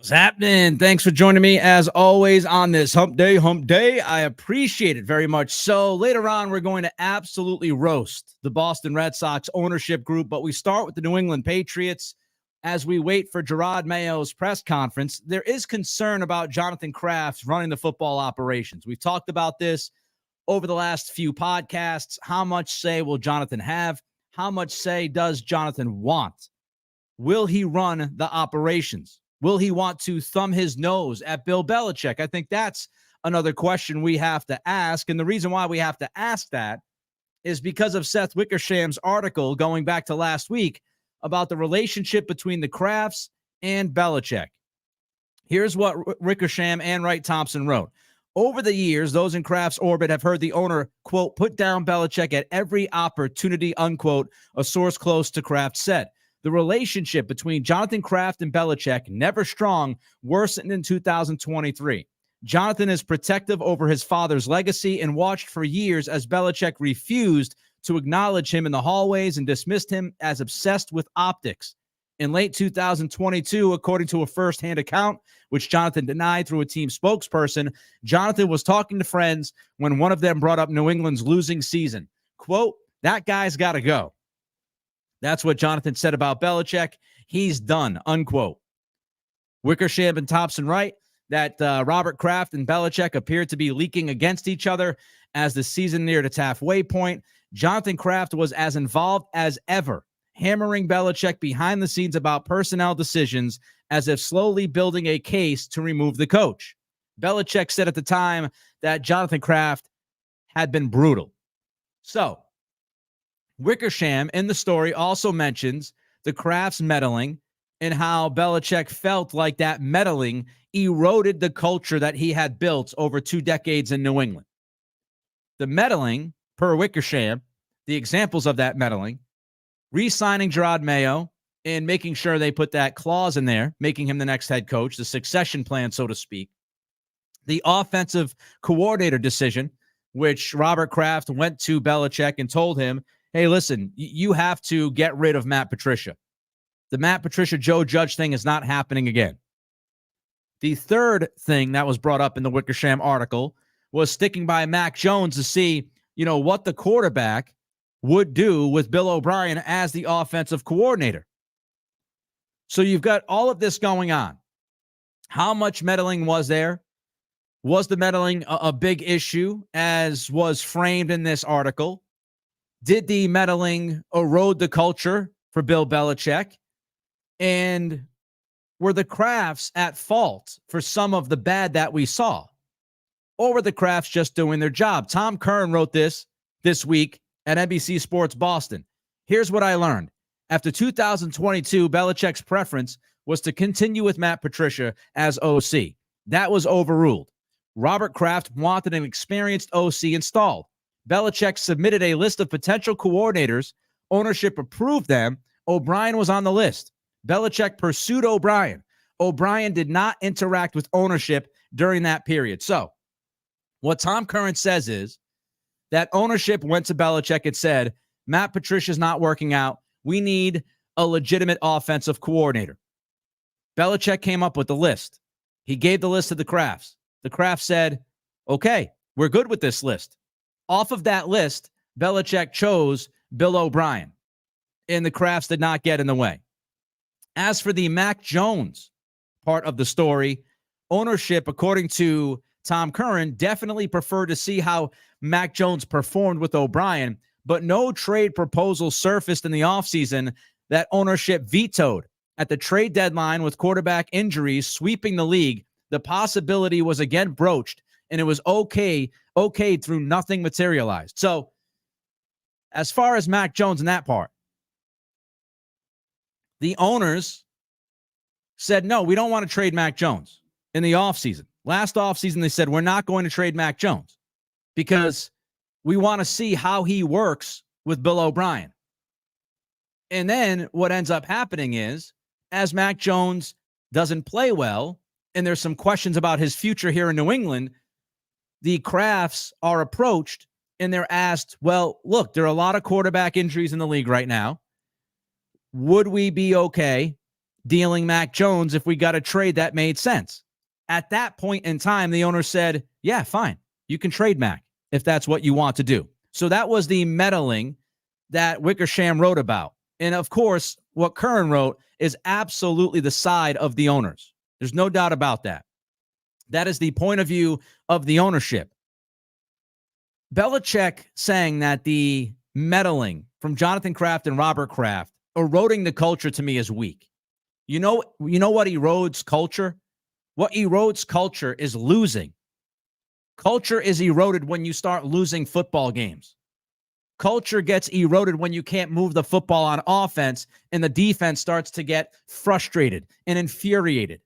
What's happening? Thanks for joining me as always on this hump day. I appreciate it very much. So later on, we're going to absolutely roast the Boston Red Sox ownership group, but we start with the New England Patriots as we wait for Gerard Mayo's press conference. There is concern about Jonathan Kraft running the football operations. We've talked about this over the last few podcasts. How much say will Jonathan have? How much say does Jonathan want? Will he run the operations? Will he want to thumb his nose at Bill Belichick? I think that's another question we have to ask. And the reason why we have to ask that is because of Seth Wickersham's article going back to last week about the relationship between the Krafts and Belichick. Here's what Wickersham and Wright Thompson wrote. Over the years, those in Kraft's orbit have heard the owner, quote, put down Belichick at every opportunity, unquote, a source close to Kraft said. The relationship between Jonathan Kraft and Belichick, never strong, worsened in 2023. Jonathan is protective over his father's legacy and watched for years as Belichick refused to acknowledge him in the hallways and dismissed him as obsessed with optics. In late 2022, according to a first-hand account, which Jonathan denied through a team spokesperson, Jonathan was talking to friends when one of them brought up New England's losing season. Quote, that guy's got to go. That's what Jonathan said about Belichick. He's done, unquote. Wickersham and Thompson write that Robert Kraft and Belichick appeared to be leaking against each other as the season neared its halfway point. Jonathan Kraft was as involved as ever, hammering Belichick behind the scenes about personnel decisions as if slowly building a case to remove the coach. Belichick said at the time that Jonathan Kraft had been brutal. So, Wickersham in the story also mentions the Krafts meddling and how Belichick felt like that meddling eroded the culture that he had built over 2 decades in New England. The meddling, per Wickersham, the examples of that meddling, re-signing Gerard Mayo and making sure they put that clause in there, making him the next head coach, the succession plan, so to speak. The offensive coordinator decision, which Robert Kraft went to Belichick and told him, hey, listen, you have to get rid of Matt Patricia. The Matt Patricia, Joe Judge thing is not happening again. The third thing that was brought up in the Wickersham article was sticking by Mac Jones to see, what the quarterback would do with Bill O'Brien as the offensive coordinator. So you've got all of this going on. How much meddling was there? Was the meddling a big issue as was framed in this article? Did the meddling erode the culture for Bill Belichick? And were the Krafts at fault for some of the bad that we saw? Or were the Krafts just doing their job? Tom Curran wrote this week at NBC Sports Boston. Here's what I learned. After 2022, Belichick's preference was to continue with Matt Patricia as OC. That was overruled. Robert Kraft wanted an experienced OC installed. Belichick submitted a list of potential coordinators. Ownership approved them. O'Brien was on the list. Belichick pursued O'Brien. O'Brien did not interact with ownership during that period. So what Tom Curran says is that ownership went to Belichick and said, Matt Patricia's not working out. We need a legitimate offensive coordinator. Belichick came up with the list. He gave the list to the Krafts. The Krafts said, okay, we're good with this list. Off of that list, Belichick chose Bill O'Brien, and the Krafts did not get in the way. As for the Mac Jones part of the story, ownership, according to Tom Curran, definitely preferred to see how Mac Jones performed with O'Brien, but no trade proposal surfaced in the offseason that ownership vetoed. At the trade deadline, with quarterback injuries sweeping the league, the possibility was again broached, and it was okayed through nothing materialized. So, as far as Mac Jones in that part, the owners said, no, we don't want to trade Mac Jones in the offseason. Last offseason, they said, we're not going to trade Mac Jones because we want to see how he works with Bill O'Brien. And then what ends up happening is, as Mac Jones doesn't play well, and there's some questions about his future here in New England, the Krafts are approached and they're asked, well, look, there are a lot of quarterback injuries in the league right now. Would we be okay dealing Mac Jones if we got a trade that made sense. At that point in time, the owner said, yeah, fine. You can trade Mac if that's what you want to do. So that was the meddling that Wickersham wrote about. And of course, what Curran wrote is absolutely the side of the owners. There's no doubt about that. That is the point of view of the ownership. Belichick saying that the meddling from Jonathan Kraft and Robert Kraft eroding the culture to me is weak. You know what erodes culture? What erodes culture is losing. Culture is eroded when you start losing football games. Culture gets eroded when you can't move the football on offense and the defense starts to get frustrated and infuriated.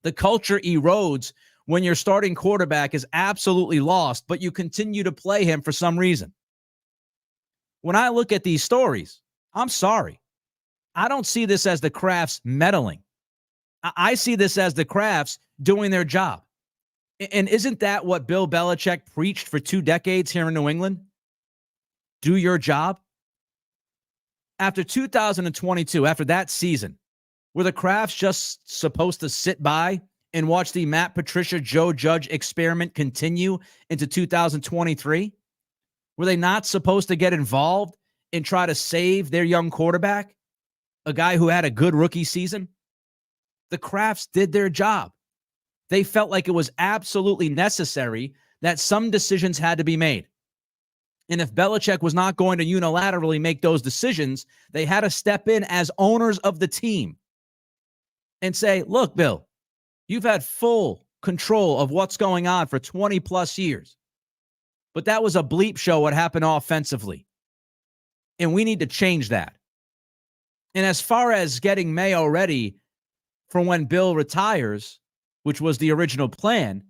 The culture erodes when your starting quarterback is absolutely lost, but you continue to play him for some reason. When I look at these stories, I'm sorry. I don't see this as the Krafts meddling. I see this as the Krafts doing their job. And isn't that what Bill Belichick preached for 2 decades here in New England? Do your job. After 2022, after that season, were the Krafts just supposed to sit by and watch the Matt Patricia, Joe Judge experiment continue into 2023? Were they not supposed to get involved and try to save their young quarterback, a guy who had a good rookie season? The Krafts did their job. They felt like it was absolutely necessary that some decisions had to be made. And if Belichick was not going to unilaterally make those decisions, they had to step in as owners of the team and say, look, Bill, you've had full control of what's going on for 20 plus years. But that was a bleep show what happened offensively. And we need to change that. And as far as getting Mayo ready for when Bill retires, which was the original plan,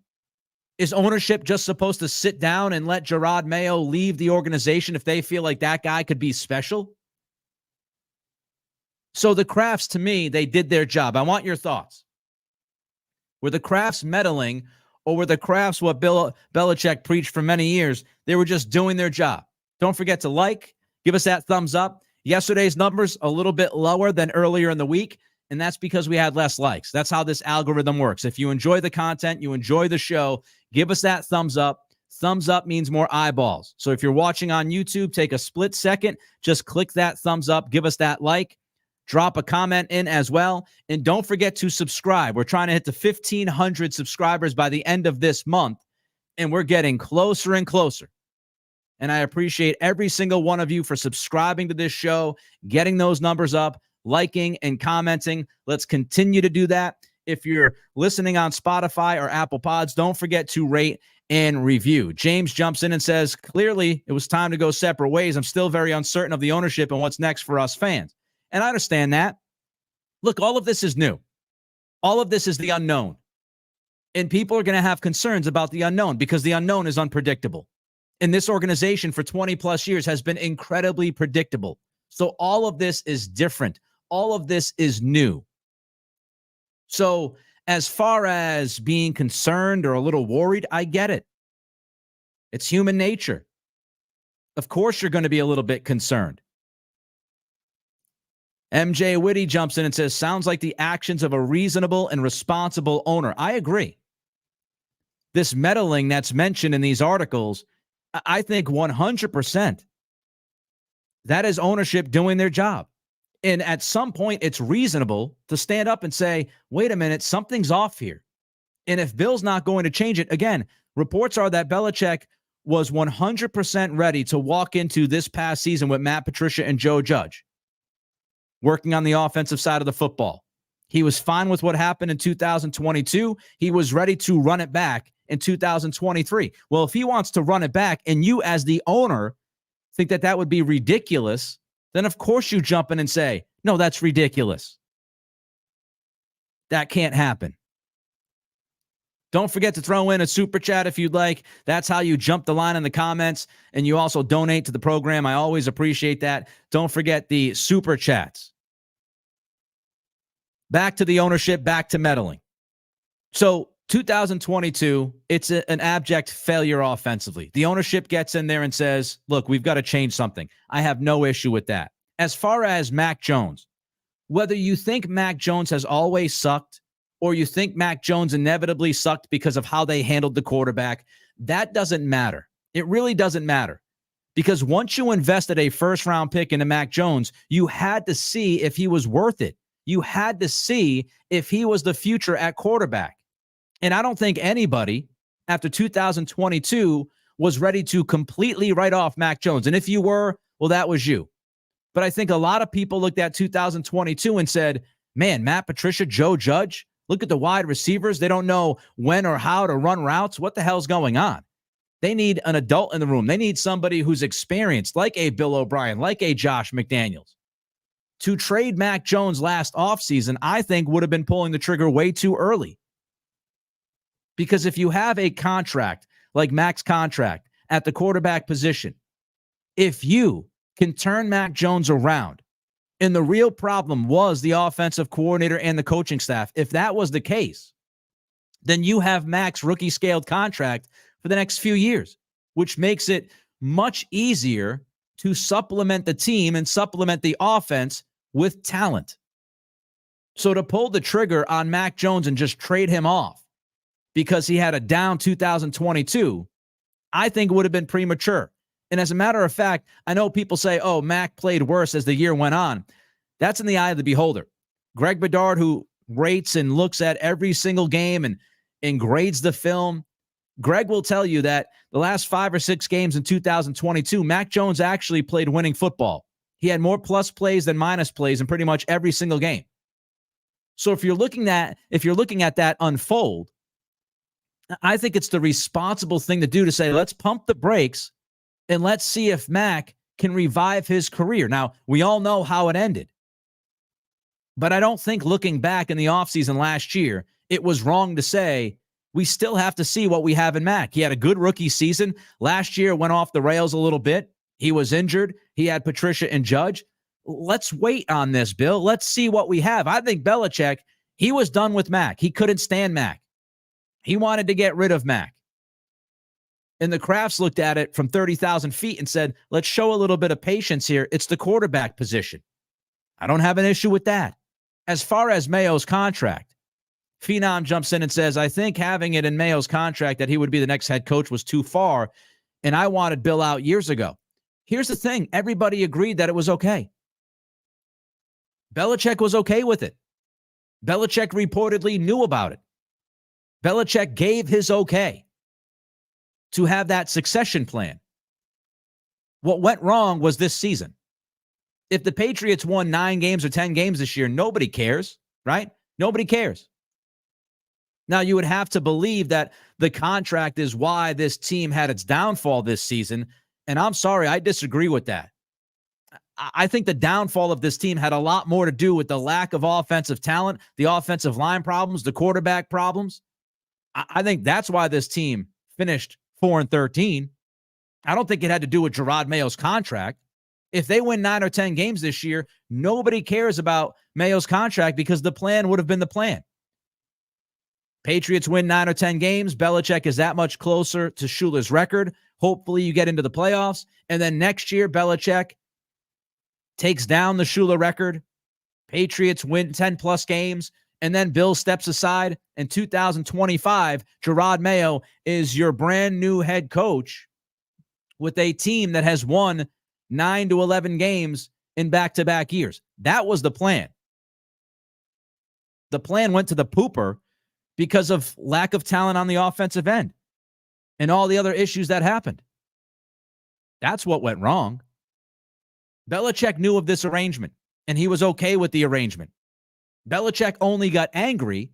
is ownership just supposed to sit down and let Gerard Mayo leave the organization if they feel like that guy could be special? So the Krafts, to me, they did their job. I want your thoughts. Were the Krafts meddling, or were the Krafts what Bill Belichick preached for many years? They were just doing their job. Don't forget to give us that thumbs up. Yesterday's numbers a little bit lower than earlier in the week, and that's because we had less likes. That's how this algorithm works. If you enjoy the content, you enjoy the show, give us that thumbs up. Thumbs up means more eyeballs. So if you're watching on YouTube, take a split second, just click that thumbs up, give us that like, drop a comment in as well, and don't forget to subscribe. We're trying to hit the 1,500 subscribers by the end of this month, and we're getting closer and closer. And I appreciate every single one of you for subscribing to this show, getting those numbers up, liking and commenting. Let's continue to do that. If you're listening on Spotify or Apple Pods, don't forget to rate and review. James jumps in and says, clearly it was time to go separate ways. I'm still very uncertain of the ownership and what's next for us fans. And I understand that. Look, all of this is new. All of this is the unknown. And people are going to have concerns about the unknown because the unknown is unpredictable. And this organization for 20 plus years has been incredibly predictable. So all of this is different. All of this is new. So as far as being concerned or a little worried, I get it. It's human nature. Of course, you're going to be a little bit concerned. MJ Whitty jumps in and says, sounds like the actions of a reasonable and responsible owner. I agree. This meddling that's mentioned in these articles, I think 100%. That is ownership doing their job. And at some point, it's reasonable to stand up and say, wait a minute, something's off here. And if Bill's not going to change it, again, reports are that Belichick was 100% ready to walk into this past season with Matt Patricia and Joe Judge, working on the offensive side of the football. He was fine with what happened in 2022. He was ready to run it back in 2023. Well, if he wants to run it back and you as the owner think that that would be ridiculous, then of course you jump in and say, no, that's ridiculous. That can't happen. Don't forget to throw in a super chat if you'd like. That's how you jump the line in the comments. And you also donate to the program. I always appreciate that. Don't forget the super chats. Back to the ownership, back to meddling. So 2022, it's an abject failure offensively. The ownership gets in there and says, look, we've got to change something. I have no issue with that. As far as Mac Jones, Whether you think Mac Jones has always sucked or you think Mac Jones inevitably sucked because of how they handled the quarterback, that doesn't matter. It really doesn't matter. Because once you invested a first-round pick into Mac Jones, you had to see if he was worth it. You had to see if he was the future at quarterback. And I don't think anybody after 2022 was ready to completely write off Mac Jones. And if you were, well, that was you. But I think a lot of people looked at 2022 and said, man, Matt Patricia, Joe Judge, look at the wide receivers. They don't know when or how to run routes. What the hell's going on? They need an adult in the room. They need somebody who's experienced, like a Bill O'Brien, like a Josh McDaniels. To trade Mac Jones last offseason, I think would have been pulling the trigger way too early. Because if you have a contract like Mac's contract at the quarterback position, if you can turn Mac Jones around, and the real problem was the offensive coordinator and the coaching staff, if that was the case, then you have Mac's rookie scaled contract for the next few years, which makes it much easier to supplement the team and supplement the offense with talent. So to pull the trigger on Mac Jones and just trade him off because he had a down 2022, I think would have been premature. And as a matter of fact, I know people say, oh, Mac played worse as the year went on. That's in the eye of the beholder. Greg Bedard, who rates and looks at every single game and grades the film, Greg will tell you that the last 5 or 6 games in 2022, Mac Jones actually played winning football. He had more plus plays than minus plays in pretty much every single game. So if you're looking at that unfold, I think it's the responsible thing to do to say, let's pump the brakes and let's see if Mac can revive his career. Now, we all know how it ended. But I don't think looking back in the offseason last year, it was wrong to say, we still have to see what we have in Mac. He had a good rookie season. Last year went off the rails a little bit. He was injured. He had Patricia and Judge. Let's wait on this, Bill. Let's see what we have. I think Belichick, he was done with Mac. He couldn't stand Mac. He wanted to get rid of Mac. And the Krafts looked at it from 30,000 feet and said, let's show a little bit of patience here. It's the quarterback position. I don't have an issue with that. As far as Mayo's contract, Phenom jumps in and says, I think having it in Mayo's contract that he would be the next head coach was too far, and I wanted Bill out years ago. Here's the thing. Everybody agreed that it was okay. Belichick was okay with it. Belichick reportedly knew about it. Belichick gave his okay to have that succession plan. What went wrong was this season. If the Patriots won 9 games or 10 games this year, nobody cares, right? Nobody cares. Now, you would have to believe that the contract is why this team had its downfall this season, and I'm sorry, I disagree with that. I think the downfall of this team had a lot more to do with the lack of offensive talent, the offensive line problems, the quarterback problems. I think that's why this team finished 4-13. I don't think it had to do with Gerard Mayo's contract. If they win 9 or 10 games this year, nobody cares about Mayo's contract because the plan would have been the plan. Patriots win 9 or 10 games. Belichick is that much closer to Shula's record. Hopefully you get into the playoffs. And then next year, Belichick takes down the Shula record. Patriots win 10-plus games. And then Bill steps aside. In 2025, Gerard Mayo is your brand new head coach with a team that has won 9 to 11 games in back-to-back years. That was the plan. The plan went to the pooper because of lack of talent on the offensive end and all the other issues that happened. That's what went wrong. Belichick knew of this arrangement, and he was okay with the arrangement. Belichick only got angry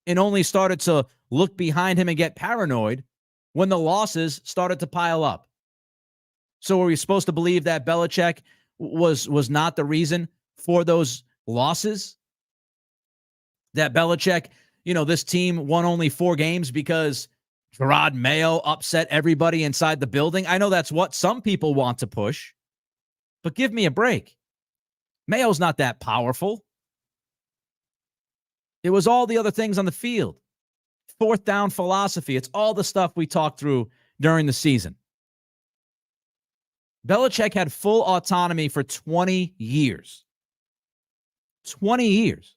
and only started to look behind him and get paranoid when the losses started to pile up. So are we supposed to believe that Belichick was not the reason for those losses? That Belichick, this team won only 4 games because Gerard Mayo upset everybody inside the building? I know that's what some people want to push, but give me a break. Mayo's not that powerful. It was all the other things on the field. 4th down philosophy. It's all the stuff we talked through during the season. Belichick had full autonomy for 20 years. 20 years.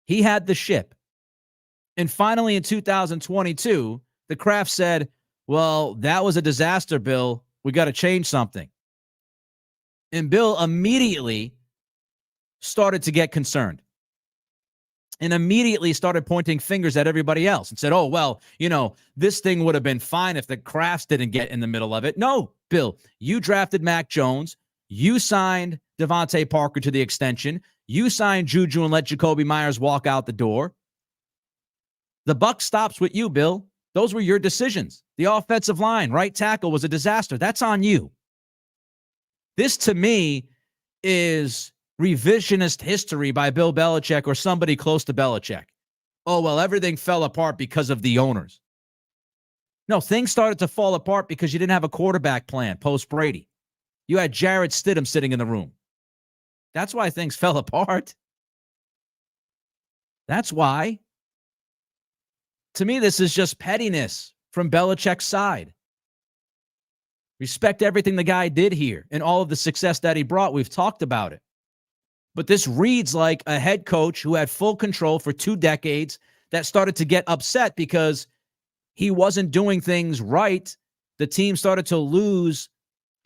He had the ship. And finally, in 2022, the Kraft said, well, that was a disaster, Bill. We got to change something. And Bill immediately started to get concerned and immediately started pointing fingers at everybody else and said, oh, well, this thing would have been fine if the Krafts didn't get in the middle of it. No, Bill, you drafted Mac Jones. You signed Devontae Parker to the extension. You signed Juju and let Jacoby Myers walk out the door. The buck stops with you, Bill. Those were your decisions. The offensive line, right tackle, was a disaster. That's on you. This, to me, is revisionist history by Bill Belichick or somebody close to Belichick. Oh, well, everything fell apart because of the owners. No, things started to fall apart because you didn't have a quarterback plan post-Brady. You had Jarrett Stidham sitting in the room. That's why things fell apart. That's why. To me, this is just pettiness from Belichick's side. Respect everything the guy did here and all of the success that he brought. We've talked about it. But this reads like a head coach who had full control for 2 decades that started to get upset because he wasn't doing things right. The team started to lose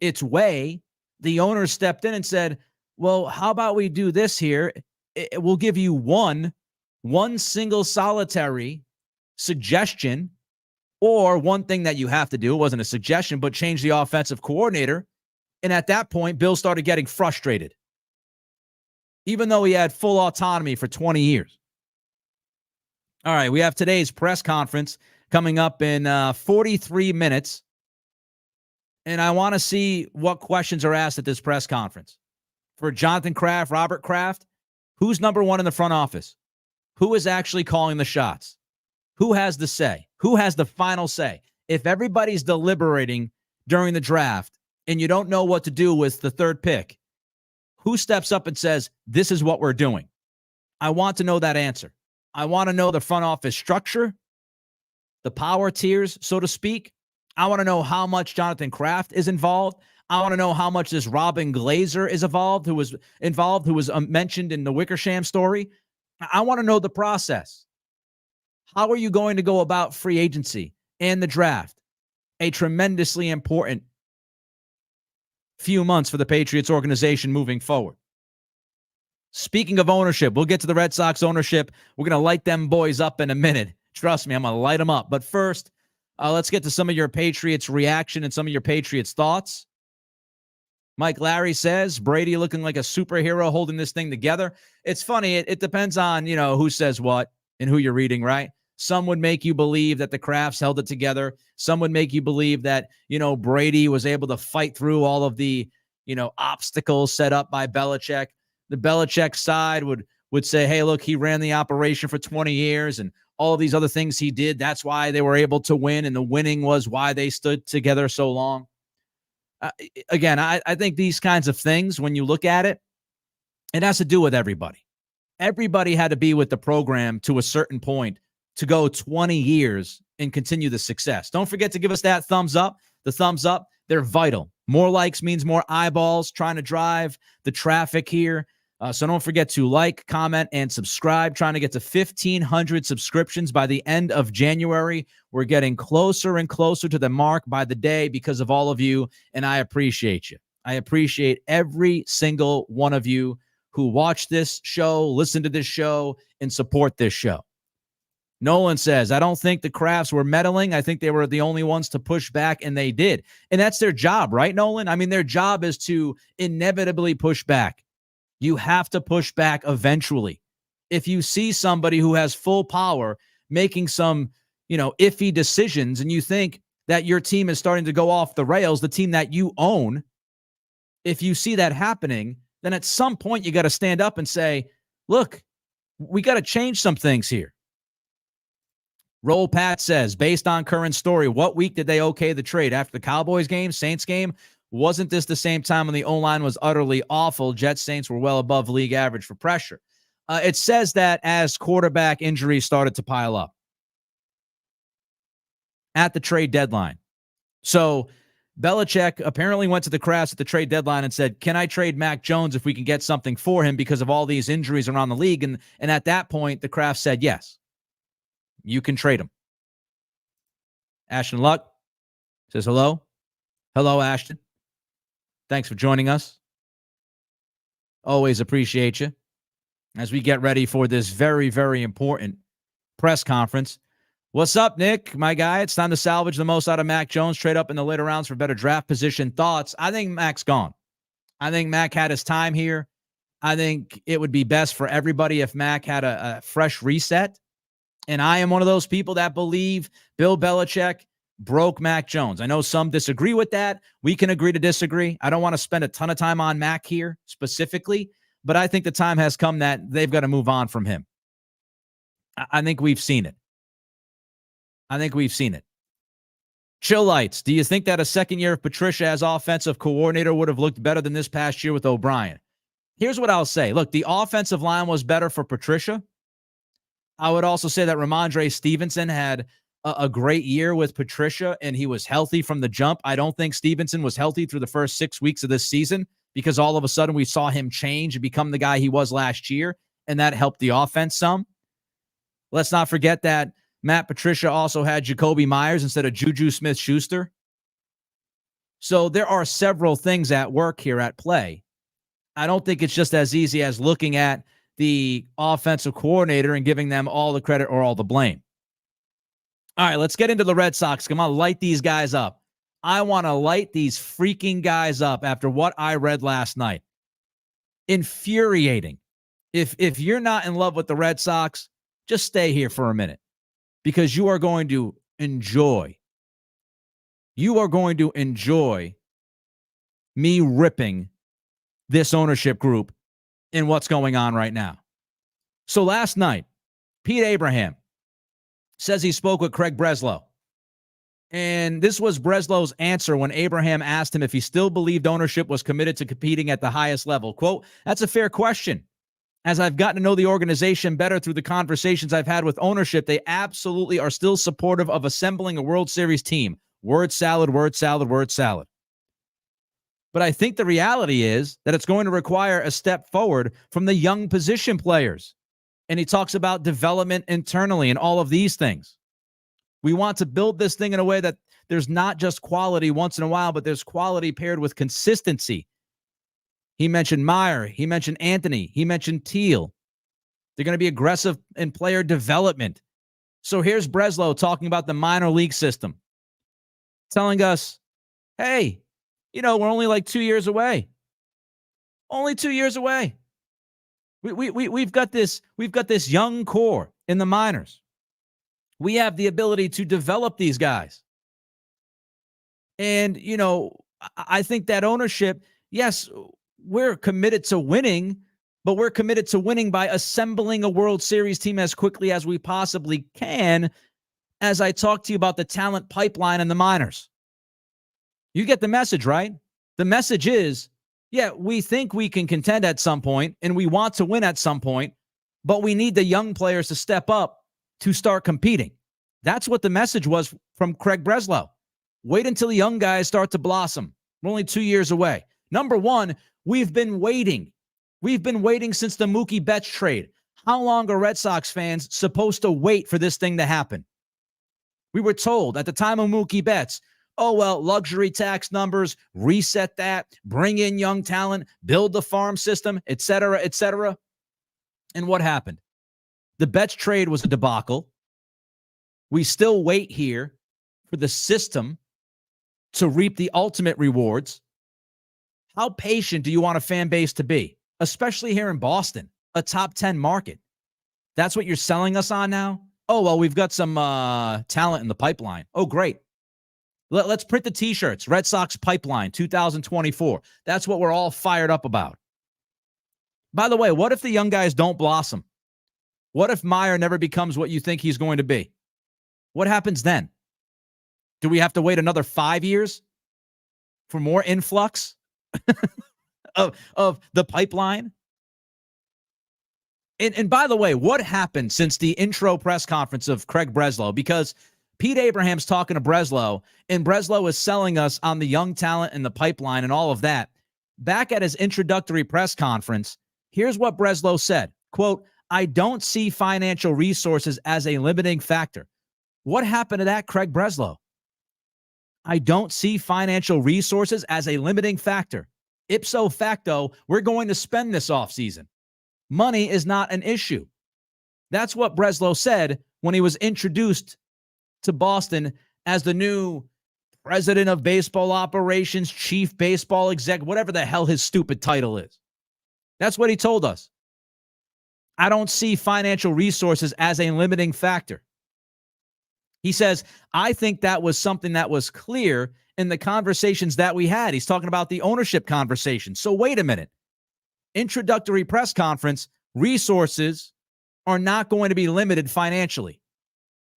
its way. The owner stepped in and said, well, how about we do this here? We'll give you one single solitary suggestion, or one thing that you have to do. It wasn't a suggestion, but change the offensive coordinator. And at that point, Bill started getting frustrated, even though he had full autonomy for 20 years. All right, we have today's press conference coming up in 43 minutes. And I want to see what questions are asked at this press conference. For Jonathan Kraft, Robert Kraft, who's number one in the front office? Who is actually calling the shots? Who has the say? Who has the final say? If everybody's deliberating during the draft and you don't know what to do with the third pick, who steps up and says, this is what we're doing? I want to know that answer. I want to know the front office structure, the power tiers, so to speak. I want to know how much Jonathan Kraft is involved. I want to know how much this Robin Glazer is involved, who was mentioned in the Wickersham story. I want to know the process. How are you going to go about free agency and the draft? A tremendously important few months for the Patriots organization moving forward. Speaking of ownership, we'll get to the Red Sox ownership. We're going to light them boys up in a minute. Trust me, I'm going to light them up. But first, let's get to some of your Patriots reaction and some of your Patriots thoughts. Mike Larry says, Brady looking like a superhero holding this thing together. It's funny. It depends on, who says what and who you're reading, right? Some would make you believe that the Krafts held it together. Some would make you believe that, Brady was able to fight through all of the, obstacles set up by Belichick. The Belichick side would say, hey, look, he ran the operation for 20 years and all of these other things he did. That's why they were able to win. And the winning was why they stood together so long. Again, I think these kinds of things, when you look at it, it has to do with everybody. Everybody had to be with the program to a certain point to go 20 years and continue the success. Don't forget to give us that thumbs up. The thumbs up, they're vital. More likes means more eyeballs trying to drive the traffic here. So don't forget to like, comment, and subscribe. Trying to get to 1,500 subscriptions by the end of January. We're getting closer and closer to the mark by the day because of all of you, and I appreciate you. I appreciate every single one of you who watch this show, listen to this show, and support this show. Nolan says, I don't think the Krafts were meddling. I think they were the only ones to push back, and they did. And that's their job, right, Nolan? I mean, their job is to inevitably push back. You have to push back eventually. If you see somebody who has full power making some, iffy decisions, and you think that your team is starting to go off the rails, the team that you own, if you see that happening, then at some point you got to stand up and say, look, we got to change some things here. Roll Pat says, based on current story, what week did they okay the trade? After the Cowboys game, Saints game? Wasn't this the same time when the O-line was utterly awful? Jets Saints were well above league average for pressure. It says that as quarterback injuries started to pile up at the trade deadline. So Belichick apparently went to the Krafts at the trade deadline and said, can I trade Mac Jones if we can get something for him because of all these injuries around the league? And at that point, the Krafts said, yes, you can trade him. Ashton Luck says hello. Hello, Ashton. Thanks for joining us. Always appreciate you as we get ready for this very, very important press conference. What's up, Nick? My guy, it's time to salvage the most out of Mac Jones, trade up in the later rounds for better draft position. Thoughts? I think Mac's gone. I think Mac had his time here. I think it would be best for everybody if Mac had a fresh reset. And I am one of those people that believe Bill Belichick broke Mac Jones. I know some disagree with that. We can agree to disagree. I don't want to spend a ton of time on Mac here specifically, but I think the time has come that they've got to move on from him. I think we've seen it. Chill Lights, do you think that a second year of Patricia as offensive coordinator would have looked better than this past year with O'Brien? Here's what I'll say. Look, the offensive line was better for Patricia. I would also say that Ramondre Stevenson had a great year with Patricia, and he was healthy from the jump. I don't think Stevenson was healthy through the first 6 weeks of this season because all of a sudden we saw him change and become the guy he was last year, and that helped the offense some. Let's not forget that Matt Patricia also had Jacoby Myers instead of Juju Smith-Schuster. So there are several things at work here at play. I don't think it's just as easy as looking at the offensive coordinator and giving them all the credit or all the blame. All right, let's get into the Red Sox. Come on, light these guys up. I want to light these freaking guys up after what I read last night. Infuriating. If you're not in love with the Red Sox, just stay here for a minute because you are going to enjoy me ripping this ownership group in what's going on right now. So last night, Pete Abraham says he spoke with Craig Breslow. And this was Breslow's answer when Abraham asked him if he still believed ownership was committed to competing at the highest level. Quote, that's a fair question. As I've gotten to know the organization better through the conversations I've had with ownership, they absolutely are still supportive of assembling a World Series team. Word salad, word salad, word salad. But I think the reality is that it's going to require a step forward from the young position players. And he talks about development internally and all of these things. We want to build this thing in a way that there's not just quality once in a while, but there's quality paired with consistency. He mentioned Meyer. He mentioned Anthony. He mentioned Teal. They're going to be aggressive in player development. So here's Breslow talking about the minor league system, telling us, hey, we're only like 2 years away. Only 2 years away. We've got this young core in the minors. We have the ability to develop these guys. And, I think that ownership, yes, we're committed to winning, but we're committed to winning by assembling a World Series team as quickly as we possibly can as I talk to you about the talent pipeline in the minors. You get the message, right? The message is, yeah, we think we can contend at some point, and we want to win at some point, but we need the young players to step up to start competing. That's what the message was from Craig Breslow. Wait until the young guys start to blossom. We're only 2 years away. Number one, we've been waiting. We've been waiting since the Mookie Betts trade. How long are Red Sox fans supposed to wait for this thing to happen? We were told at the time of Mookie Betts, oh, well, luxury tax numbers, reset that, bring in young talent, build the farm system, et cetera, et cetera. And what happened? The Betts trade was a debacle. We still wait here for the system to reap the ultimate rewards. How patient do you want a fan base to be, especially here in Boston, a top 10 market? That's what you're selling us on now? Oh, well, we've got some talent in the pipeline. Oh, great. Let's print the T-shirts. Red Sox Pipeline 2024. That's what we're all fired up about. By the way, what if the young guys don't blossom? What if Meyer never becomes what you think he's going to be? What happens then? Do we have to wait another 5 years for more influx of the pipeline? And by the way, what happened since the intro press conference of Craig Breslow? Because Pete Abraham's talking to Breslow, and Breslow is selling us on the young talent and the pipeline and all of that. Back at his introductory press conference, here's what Breslow said, quote, "I don't see financial resources as a limiting factor." What happened to that, Craig Breslow? I don't see financial resources as a limiting factor. Ipso facto, we're going to spend this offseason. Money is not an issue. That's what Breslow said when he was introduced to Boston as the new president of baseball operations, chief baseball exec, whatever the hell his stupid title is. That's what he told us. I don't see financial resources as a limiting factor. He says, I think that was something that was clear in the conversations that we had. He's talking about the ownership conversation. So wait a minute. Introductory press conference, resources are not going to be limited financially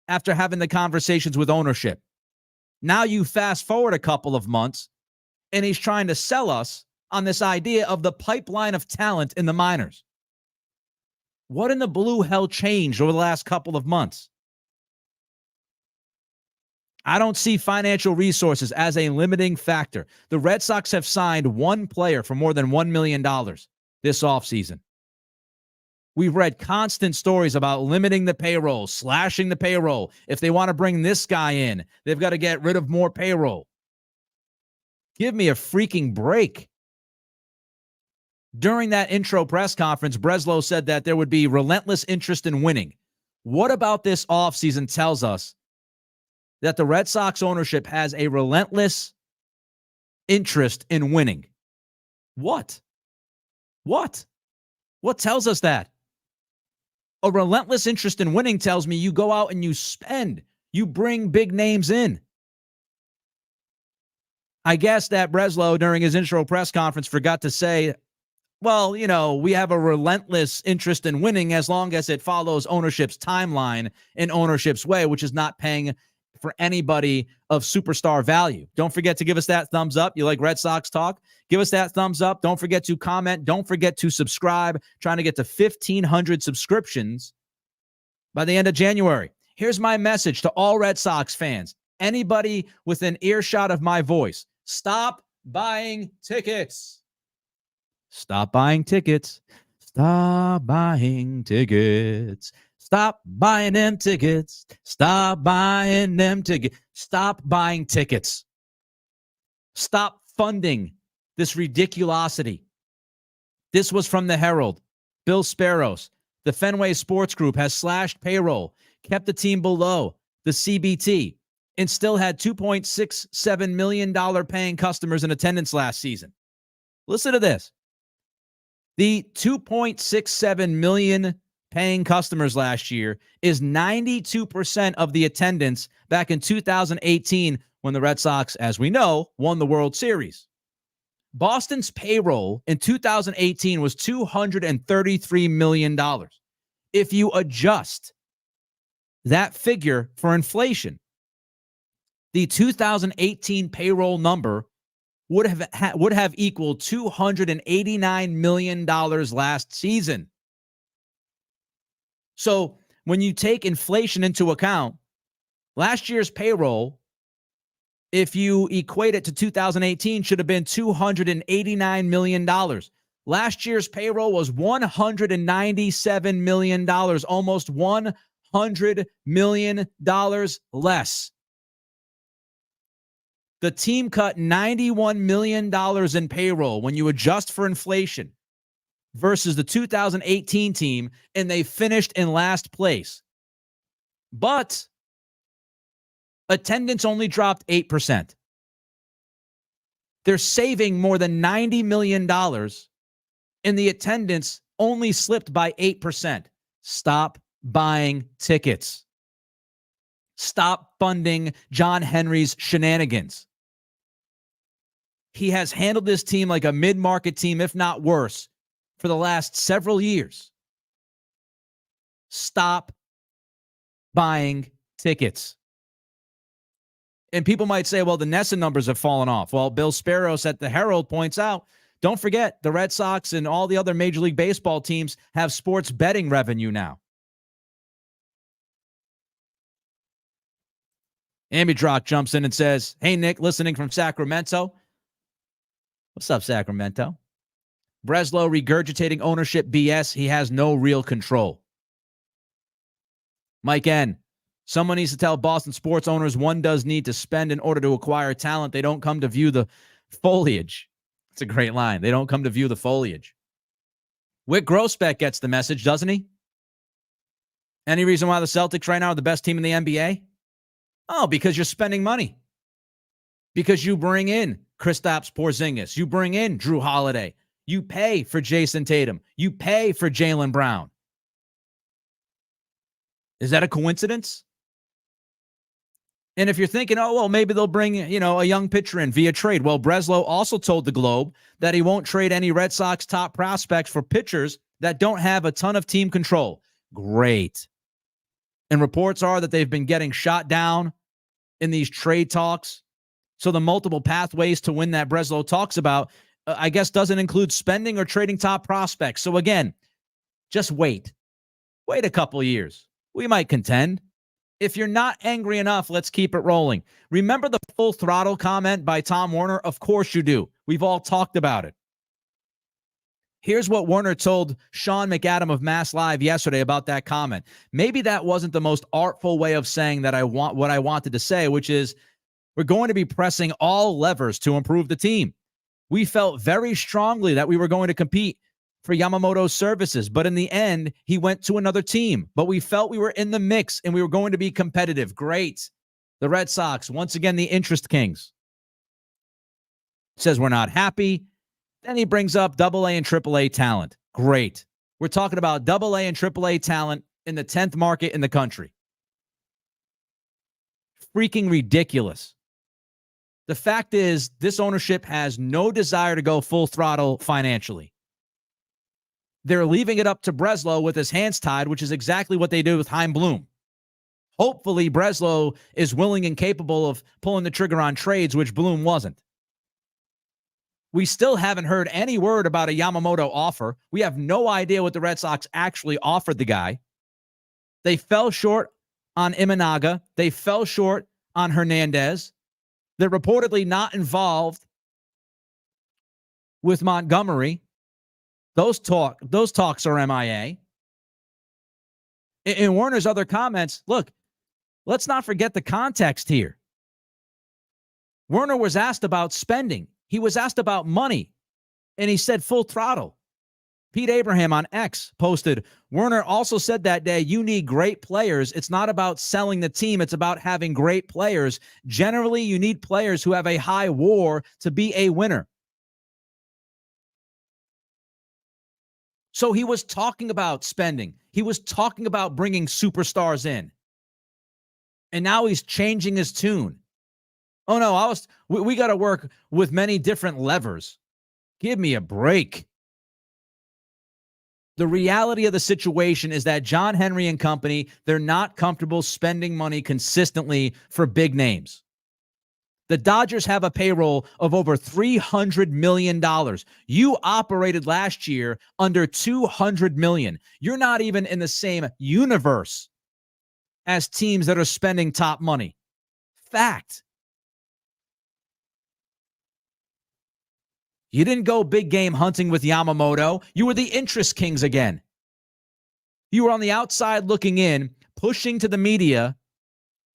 after having the conversations with ownership. Now you fast forward a couple of months, and he's trying to sell us on this idea of the pipeline of talent in the minors. What in the blue hell changed over the last couple of months? I don't see financial resources as a limiting factor. The Red Sox have signed one player for more than $1 million this offseason. We've read constant stories about limiting the payroll, slashing the payroll. If they want to bring this guy in, they've got to get rid of more payroll. Give me a freaking break. During that intro press conference, Breslow said that there would be relentless interest in winning. What about this offseason tells us that the Red Sox ownership has a relentless interest in winning? What? What tells us that? A relentless interest in winning tells me you go out and you spend. You bring big names in. I guess that Breslow, during his intro press conference, forgot to say, well, you know, we have a relentless interest in winning as long as it follows ownership's timeline and ownership's way, which is not paying for anybody of superstar value. Don't forget to give us that thumbs up. You like Red Sox talk? Give us that thumbs up. Don't forget to comment. Don't forget to subscribe. Trying to get to 1,500 subscriptions by the end of January. Here's my message to all Red Sox fans. Anybody within earshot of my voice, stop buying tickets. Stop buying tickets. Stop buying tickets. Stop buying them tickets. Stop buying them tickets. Stop buying tickets. Stop funding this ridiculosity. This was from the Herald. Bill Sparrows. The Fenway Sports Group has slashed payroll, kept the team below the CBT, and still had $2.67 million paying customers in attendance last season. Listen to this. The 2.67 million paying customers last year is 92% of the attendance back in 2018 when the Red Sox, as we know, won the World Series. Boston's payroll in 2018 was $233 million. If you adjust that figure for inflation, the 2018 payroll number would have equaled $289 million last season. So when you take inflation into account, last year's payroll, if you equate it to 2018, should have been $289 million. Last year's payroll was $197 million, almost $100 million less. The team cut $91 million in payroll when you adjust for inflation versus the 2018 team, and they finished in last place. But attendance only dropped 8%. They're saving more than $90 million, and the attendance only slipped by 8%. Stop buying tickets. Stop funding John Henry's shenanigans. He has handled this team like a mid-market team, if not worse, for the last several years. Stop buying tickets. And people might say, well, the NESN numbers have fallen off. Well, Bill Sparrows at the Herald points out, don't forget, the Red Sox and all the other Major League Baseball teams have sports betting revenue now. Amidrock jumps in and says, hey, Nick, listening from Sacramento. What's up, Sacramento? Breslow regurgitating ownership BS. He has no real control. Mike N. Someone needs to tell Boston sports owners one does need to spend in order to acquire talent. They don't come to view the foliage. It's a great line. They don't come to view the foliage. Whit Grossbeck gets the message, doesn't he? Any reason why the Celtics right now are the best team in the NBA? Oh, because you're spending money. Because you bring in Kristaps Porzingis. You bring in Drew Holiday. You pay for Jason Tatum. You pay for Jaylen Brown. Is that a coincidence? And if you're thinking, oh, well, maybe they'll bring, a young pitcher in via trade. Well, Breslow also told the Globe that he won't trade any Red Sox top prospects for pitchers that don't have a ton of team control. Great. And reports are that they've been getting shot down in these trade talks. So the multiple pathways to win that Breslow talks about, I guess, doesn't include spending or trading top prospects. So again, just wait. Wait a couple years. We might contend. If you're not angry enough, let's keep it rolling. Remember the full throttle comment by Tom Werner? Of course you do. We've all talked about it. Here's what Werner told Sean McAdam of Mass Live yesterday about that comment. Maybe that wasn't the most artful way of saying that I want what I wanted to say, which is we're going to be pressing all levers to improve the team. We felt very strongly that we were going to compete for Yamamoto's services, but in the end, he went to another team. But we felt we were in the mix and we were going to be competitive. Great. The Red Sox, once again, the interest kings. Says we're not happy. Then he brings up AA and AAA talent. Great. We're talking about AA and AAA talent in the 10th market in the country. Freaking ridiculous. The fact is, this ownership has no desire to go full throttle financially. They're leaving it up to Breslow with his hands tied, which is exactly what they did with Chaim Bloom. Hopefully, Breslow is willing and capable of pulling the trigger on trades, which Bloom wasn't. We still haven't heard any word about a Yamamoto offer. We have no idea what the Red Sox actually offered the guy. They fell short on Imanaga. They fell short on Hernandez. They're reportedly not involved with Montgomery. Those talks are MIA. In Werner's other comments, look, let's not forget the context here. Werner was asked about spending. He was asked about money, and he said full throttle. Pete Abraham on X posted, Werner also said that day, you need great players. It's not about selling the team. It's about having great players. Generally, you need players who have a high WAR to be a winner. So he was talking about spending. He was talking about bringing superstars in. And now he's changing his tune. Oh, no, we got to work with many different levers. Give me a break. The reality of the situation is that John Henry and company, they're not comfortable spending money consistently for big names. The Dodgers have a payroll of over $300 million. You operated last year under $200 million. You're not even in the same universe as teams that are spending top money. Fact. You didn't go big game hunting with Yamamoto. You were the interest kings again. You were on the outside looking in, pushing to the media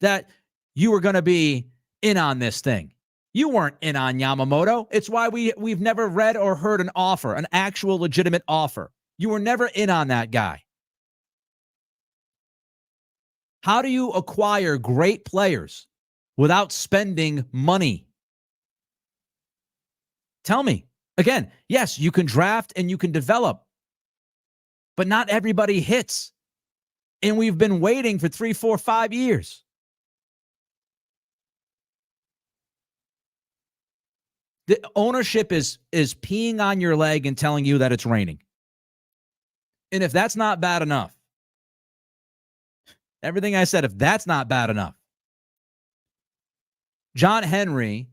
that you were going to be in on this thing. You weren't in on Yamamoto. It's why we've never read or heard an offer, an actual legitimate offer. You were never in on that guy. How do you acquire great players without spending money? Tell me. Again, yes, you can draft and you can develop, but not everybody hits. And we've been waiting for 3, 4, 5 years. The ownership is peeing on your leg and telling you that it's raining. And if that's not bad enough, everything I said, if that's not bad enough, John Henry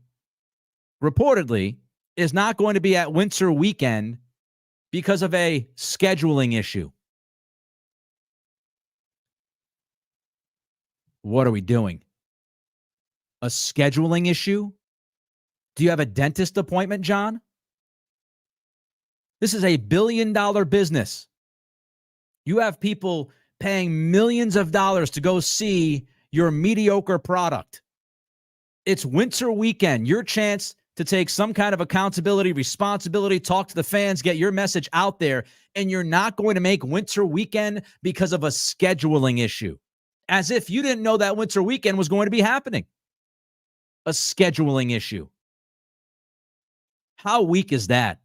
reportedly is not going to be at Winter Weekend because of a scheduling issue. What are we doing? A scheduling issue? Do you have a dentist appointment, John? This is a billion-dollar business. You have people paying millions of dollars to go see your mediocre product. It's winter weekend, your chance to take some kind of accountability, responsibility, talk to the fans, get your message out there, and you're not going to make winter weekend because of a scheduling issue. As if you didn't know that winter weekend was going to be happening. A scheduling issue. How weak is that?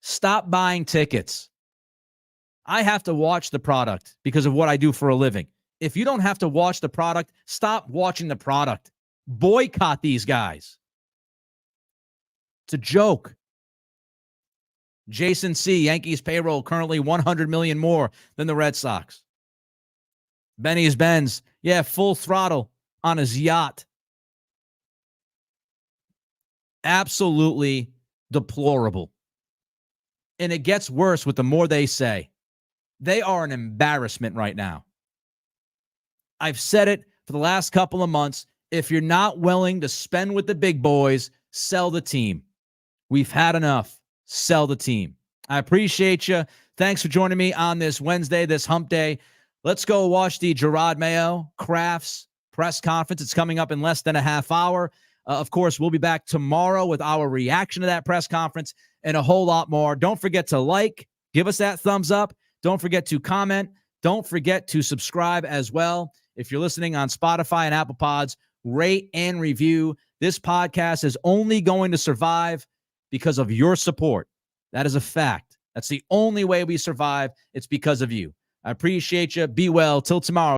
Stop buying tickets. I have to watch the product because of what I do for a living. If you don't have to watch the product, stop watching the product. Boycott these guys. It's a joke. Jason C., Yankees payroll currently $100 million more than the Red Sox. Benny's Benz, full throttle on his yacht. Absolutely deplorable. And it gets worse with the more they say. They are an embarrassment right now. I've said it for the last couple of months. If you're not willing to spend with the big boys, sell the team. We've had enough. Sell the team. I appreciate you. Thanks for joining me on this Wednesday, this hump day. Let's go watch the Gerard Mayo Kraft's press conference. It's coming up in less than a half hour. Of course, we'll be back tomorrow with our reaction to that press conference and a whole lot more. Don't forget to give us that thumbs up. Don't forget to comment. Don't forget to subscribe as well. If you're listening on Spotify and Apple Pods, rate and review. This podcast is only going to survive because of your support. That is a fact. That's the only way we survive. It's because of you. I appreciate you. Be well. Till tomorrow.